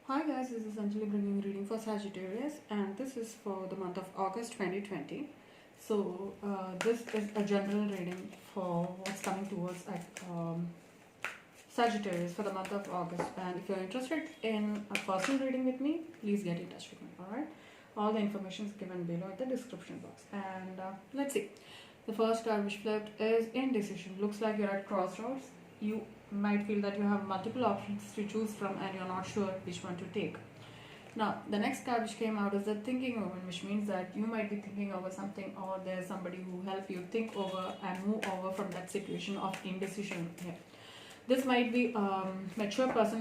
Hi guys, this is Anjali bringing reading for Sagittarius, and this is for the month of August 2020. So this is a general reading for what's coming towards Sagittarius for the month of August. And if you're interested in a personal reading with me, please get in touch with me. All right, all the information is given below in the description box. And let's see. The first card which flipped is indecision. Looks like you're at crossroads. You might feel that you have multiple options to choose from and you're not sure which one to take. Now, the next card which came out is the thinking woman, which means that you might be thinking over something, or there's somebody who help you think over and move over from that situation of indecision here. This might be a mature person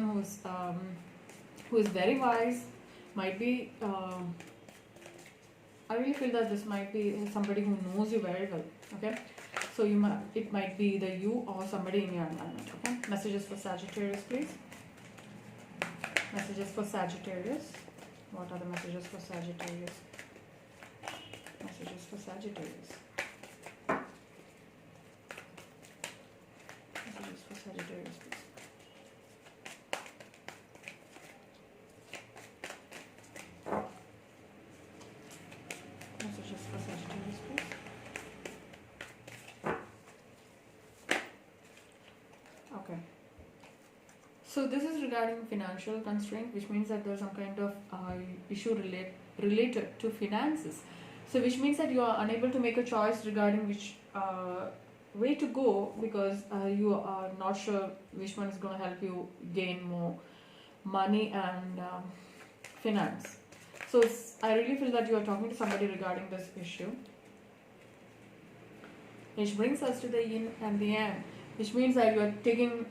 who is very wise, might be I really feel that this might be somebody who knows you very well. Okay, so it might be either you or somebody in your environment. Okay, messages for Sagittarius, please. Messages for Sagittarius. What are the messages for Sagittarius? Messages for Sagittarius. Messages for Sagittarius, please. Messages for Sagittarius, please. Okay. So this is regarding financial constraint, which means that there's some kind of issue related to finances. So which means that you are unable to make a choice regarding which way to go, because you are not sure which one is going to help you gain more money and finance. So I really feel that you are talking to somebody regarding this issue. Which brings us to the yin and the yang, which means that you are taking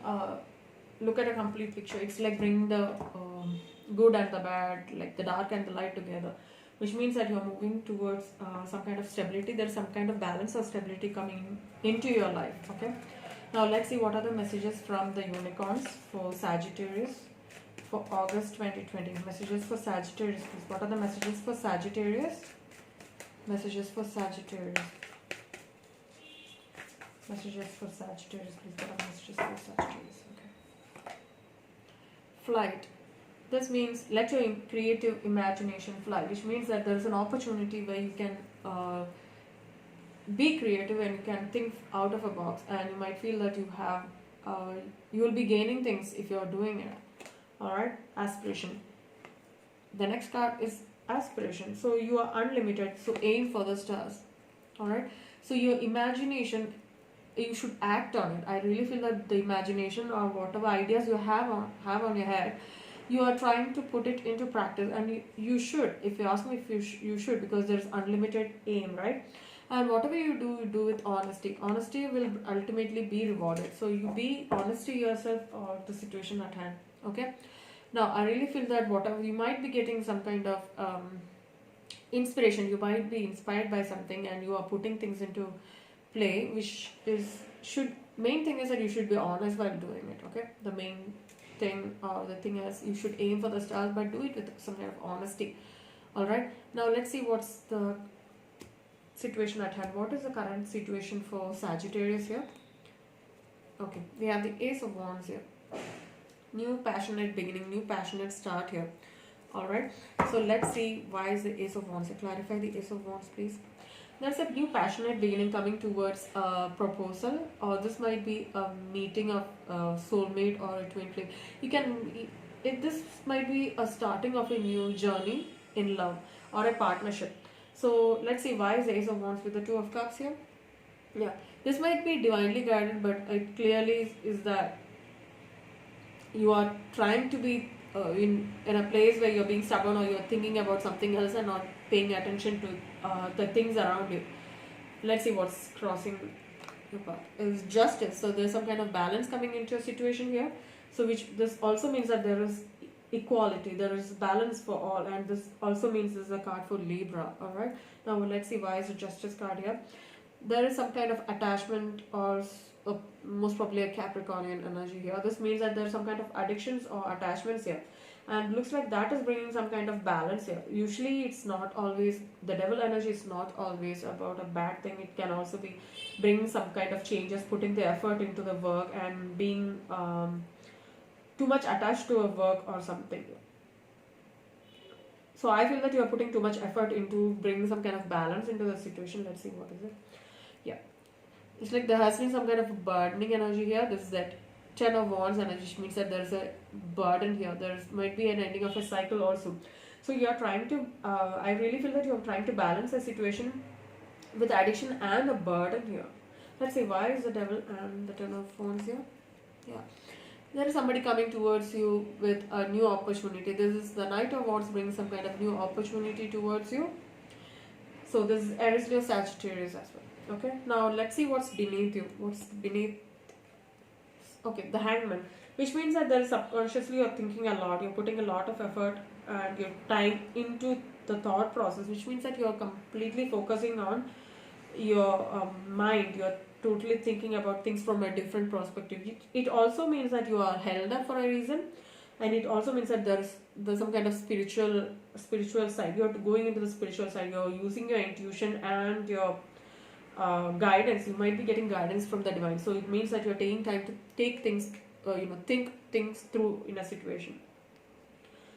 look at a complete picture. It's like bringing the good and the bad, like the dark and the light together, which means that you're moving towards some kind of stability. There's some kind of balance or stability coming into your life. Okay, now let's see what are the messages from the unicorns for Sagittarius for August 2020. Messages for Sagittarius, please. What are the messages for Sagittarius? Messages for Sagittarius. Messages for Sagittarius, please. What are the messages for Sagittarius? Okay. Flight. This means let your creative imagination fly, which means that there is an opportunity where you can be creative and you can think out of a box, and you might feel that you will be gaining things if you're doing it. Alright, aspiration. The next card is aspiration. So you are unlimited, so aim for the stars. Alright, so your imagination, you should act on it. I really feel that the imagination or whatever ideas you have on your head, you are trying to put it into practice, and you should. If you ask me, if you should, because there's unlimited aim, right? And whatever you do with honesty. Honesty will ultimately be rewarded. So you be honest to yourself or the situation at hand. Okay. Now I really feel that whatever you might be getting some kind of inspiration, you might be inspired by something, and you are putting things into play, which is main thing is that you should be honest while doing it. Okay, the main thing or the thing is you should aim for the stars, but do it with some kind of honesty. All right, now let's see what's the situation at hand. What is the current situation for Sagittarius here? Okay, we have the Ace of Wands here. New passionate beginning, new passionate start here. All right, so let's see why is the Ace of Wands. So clarify the Ace of Wands, please. There's a new passionate beginning coming towards a proposal, or this might be a meeting of a soulmate or a twin flame. This might be a starting of a new journey in love or a partnership. So let's see why is the Ace of Wands with the Two of Cups here. Yeah, this might be divinely guided, but it clearly is that you are trying to be in a place where you're being stubborn, or you're thinking about something else and not paying attention to the things around you. Let's see what's crossing your path. Is justice. So there's some kind of balance coming into a situation here. So this also means that there is equality, there is balance for all, and this also means this is a card for Libra. All right. Now let's see why is the Justice card here. There is some kind of attachment, or most probably a Capricornian energy here. This means that there are some kind of addictions or attachments here, and looks like that is bringing some kind of balance here. Usually it's not always, the devil energy is not always about a bad thing. It can also be bringing some kind of changes, putting the effort into the work, and being too much attached to a work or something. So I feel that you are putting too much effort into bringing some kind of balance into the situation. Let's see what is it. Yeah, it's like there has been some kind of burdening energy here. This is that Ten of Wands energy, which means that there's a burden here. There might be an ending of a cycle also. So you are trying to, I really feel that you are trying to balance a situation with addiction and a burden here. Let's see, why is the Devil and the Ten of Wands here? Yeah. There is somebody coming towards you with a new opportunity. This is the Knight of Wands bringing some kind of new opportunity towards you. So this is Aries, Leo, Sagittarius as well. Okay. Now let's see what's beneath you. What's beneath? Okay, the Hangman, which means that there is subconsciously you're thinking a lot. You're putting a lot of effort and your time into the thought process, which means that you're completely focusing on your mind. You're totally thinking about things from a different perspective. It also means that you are held up for a reason, and it also means that there's some kind of spiritual side. You're going into the spiritual side. You're using your intuition and your guidance. You might be getting guidance from the divine. So it means that you're taking time to take things, think things through in a situation.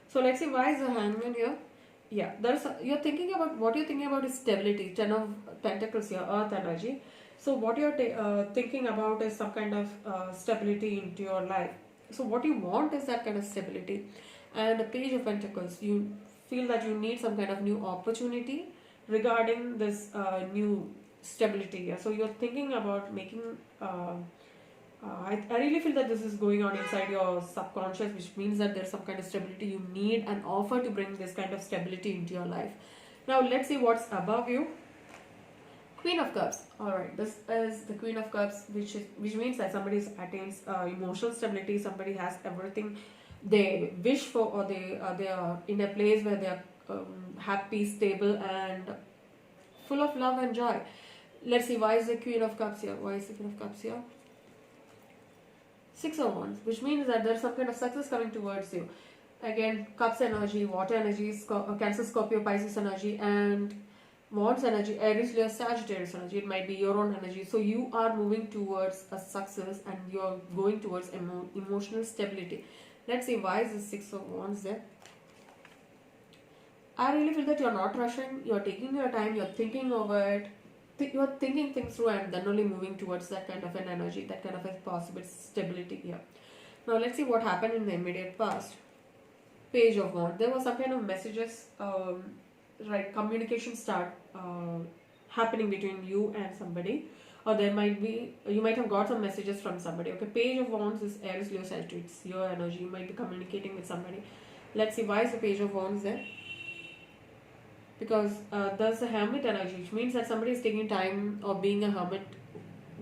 So let's see, why is the Hangman here? Yeah, you're thinking about, what you're thinking about is stability. Ten of Pentacles here, Earth energy. So what you're thinking about is some kind of stability into your life. So what you want is that kind of stability. And the Page of Pentacles, you feel that you need some kind of new opportunity regarding this new stability here. So you're thinking about making I really feel that this is going on inside your subconscious, which means that there's some kind of stability. You need an offer to bring this kind of stability into your life. Now let's see what's above you. Queen of Cups. Alright, this is the Queen of Cups, which means that somebody attains emotional stability. Somebody has everything they wish for, or they are in a place where they are happy, stable, and full of love and joy. Let's see, why is the Queen of Cups here? Why is the Queen of Cups here? Six of Wands, which means that there's some kind of success coming towards you. Again, Cups energy, Water energy, Cancer, Scorpio, Pisces energy, and Wands energy, Aries, Leo, Sagittarius energy. It might be your own energy. So you are moving towards a success and you're going towards emotional stability. Let's see, why is the Six of Wands there? I really feel that you're not rushing. You're taking your time. You're thinking over it. You're thinking things through and then only moving towards that kind of an energy, that kind of a possible stability here. Now let's see what happened in the immediate past. Page of Wands. There was some kind of messages, right? Communication start happening between you and somebody, or there might be, you might have got some messages from somebody. Okay, Page of Wands is Aries, Leo, Sagittarius. It's your energy. You might be communicating with somebody. Let's see, why is the Page of Wands there? Because there's a hermit energy, which means that somebody is taking time of being a hermit,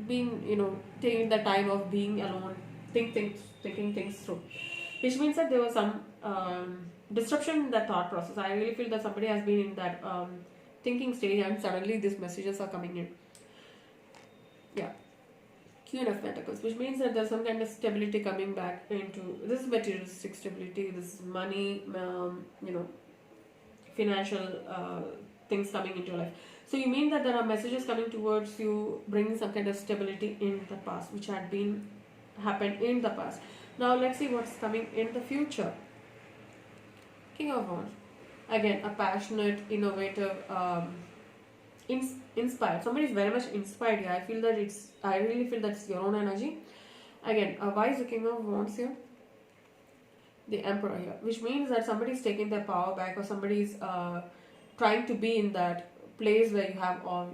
taking the time of being alone, thinking things through, which means that there was some disruption in that thought process. I really feel that somebody has been in that thinking stage and suddenly these messages are coming in. Yeah, Queen of Pentacles, which means that there's some kind of stability coming back into, this is materialistic stability, this is money, financial things coming into your life. So you mean that there are messages coming towards you, bringing some kind of stability in the past, which had been happened in the past. Now let's see what's coming in the future. King of Wands. Again, a passionate, innovative, inspired. Somebody is very much inspired here. I really feel that's your own energy. Again, why is the King of Wands here? The Emperor here, which means that somebody is taking their power back, or somebody is trying to be in that place where you have all.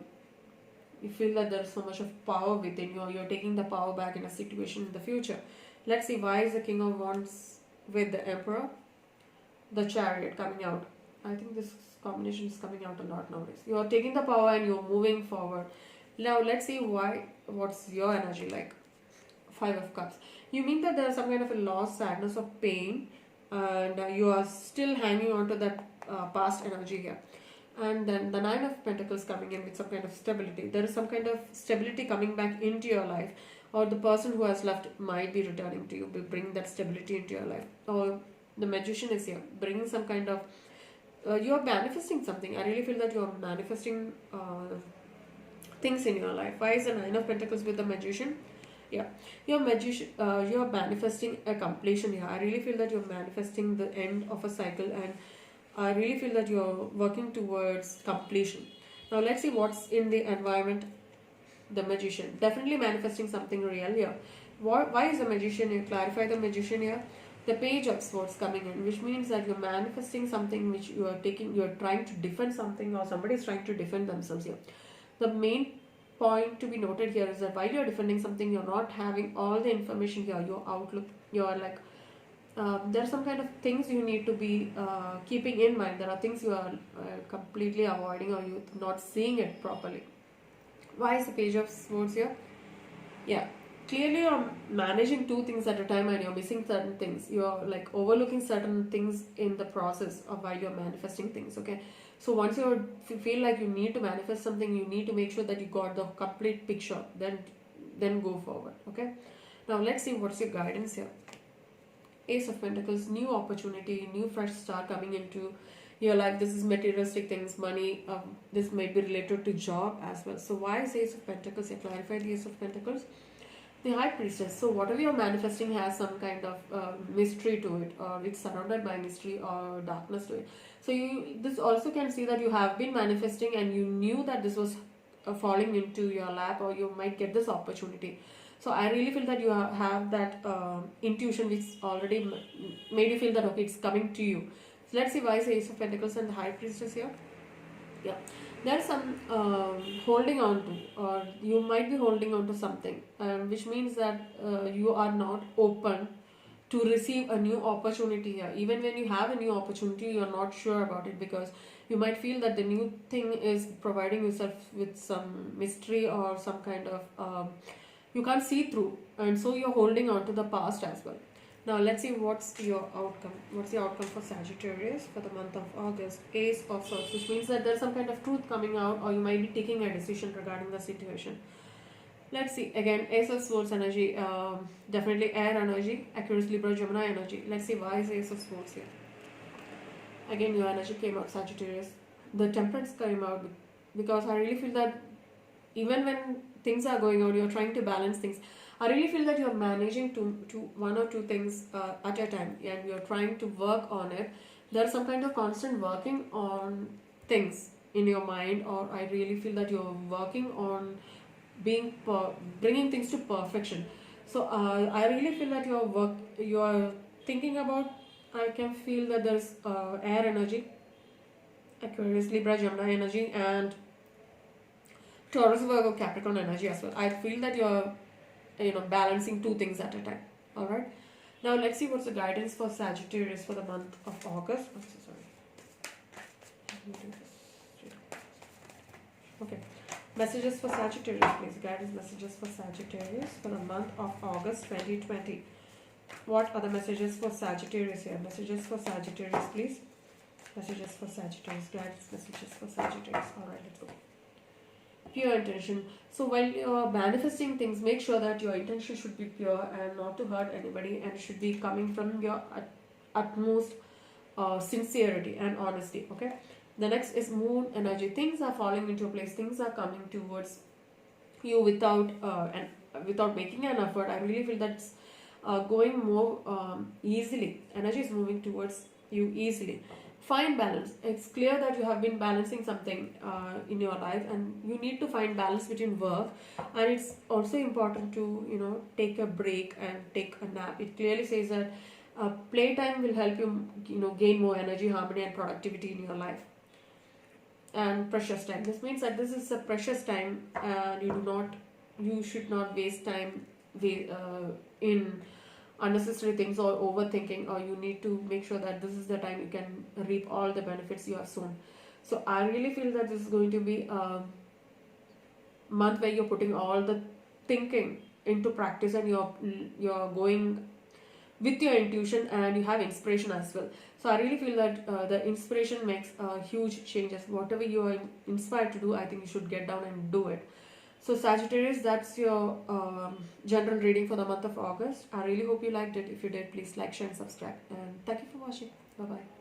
You feel that there's so much of power within you, or you're taking the power back in a situation in the future. Let's see, why is the King of Wands with the Emperor? The Chariot coming out. I think this combination is coming out a lot nowadays. You're taking the power and you're moving forward. Now let's see what's your energy like. Five of Cups. You mean that there's some kind of a loss, sadness, or pain, and you are still hanging on to that past energy here. And then the Nine of Pentacles coming in with some kind of stability. There is some kind of stability coming back into your life, or the person who has left might be returning to you, bring that stability into your life. Or the Magician is here, bringing some kind of, you're manifesting something. I really feel that you're manifesting things in your life. Why is the Nine of Pentacles with the Magician? Yeah, you're manifesting a completion here. I really feel that you're manifesting the end of a cycle, and I really feel that you're working towards completion. Now let's see what's in the environment. The Magician, definitely manifesting something real here. Why is the Magician here? Clarify the Magician here. The Page of Swords coming in, which means that you're manifesting something which you're trying to defend something, or somebody is trying to defend themselves here. The main point to be noted here is that while you're defending something, you're not having all the information here. Your outlook, you're like, there are some kind of things you need to be keeping in mind. There are things you are completely avoiding, or you're not seeing it properly. Why is the Page of Swords here? Yeah, clearly you're managing two things at a time and you're missing certain things. You're like overlooking certain things in the process of while you're manifesting things, okay? So once you feel like you need to manifest something, you need to make sure that you got the complete picture, then go forward, okay? Now let's see what's your guidance here. Ace of Pentacles, new opportunity, new fresh start coming into your life. This is materialistic things, money. This may be related to job as well. So why is Ace of Pentacles? You clarify the Ace of Pentacles. The High Priestess. So whatever you're manifesting has some kind of mystery to it, or it's surrounded by mystery or darkness to it. So this also can see that you have been manifesting and you knew that this was falling into your lap, or you might get this opportunity. So I really feel that you have that intuition which already made you feel that okay, it's coming to you. So let's see why is Ace of Pentacles and the High Priestess here. Yeah, there's some holding on to, or you might be holding on to something, which means that you are not open to receive a new opportunity here. Even when you have a new opportunity, you're not sure about it, because you might feel that the new thing is providing yourself with some mystery or some kind of you can't see through, and so you're holding on to the past as well. Now let's see what's your outcome. What's the outcome for Sagittarius for the month of August? Ace of Swords, which means that there's some kind of truth coming out, or you might be taking a decision regarding the situation. Let's see, again, Ace of Swords energy, definitely air energy, Aquarius, Libra, Gemini energy. Let's see why is Ace of Swords here. Again, your energy came out, Sagittarius. The Temperance came out, because I really feel that even when things are going on, you're trying to balance things. I really feel that you're managing to one or two things at a time, and you're trying to work on it. There's some kind of constant working on things in your mind, or I really feel that you're working on bringing things to perfection. So I really feel that you're thinking about. I can feel that there's air energy, Aquarius, Libra, Gemini energy, and Taurus, Virgo, Capricorn energy as well. I feel that you're balancing two things at a time. All right. Now let's see what's the guidance for Sagittarius for the month of August. I'm so sorry. Okay. Messages for Sagittarius, please. Guidance messages for Sagittarius for the month of August 2020. What are the messages for Sagittarius here? Messages for Sagittarius, please. Messages for Sagittarius. Guidance messages for Sagittarius. All right, let's go. Pure intention. So while you're manifesting things, make sure that your intention should be pure and not to hurt anybody, and should be coming from your utmost sincerity and honesty. Okay. The next is moon energy. Things are falling into place. Things are coming towards you without making an effort. I really feel that's going more easily. Energy is moving towards you easily. Find balance. It's clear that you have been balancing something in your life, and you need to find balance between work, and it's also important to take a break and take a nap. It clearly says that playtime will help you gain more energy, harmony, and productivity in your life. And precious time. This means that this is a precious time, and you should not waste time in unnecessary things or overthinking, or you need to make sure that this is the time you can reap all the benefits you have sown. So I really feel that this is going to be a month where you're putting all the thinking into practice, and you're going with your intuition, and you have inspiration as well. So I really feel that the inspiration makes huge changes. Whatever you are inspired to do, I think you should get down and do it. So Sagittarius, that's your general reading for the month of August. I really hope you liked it. If you did, please like, share and subscribe. And thank you for watching. Bye-bye.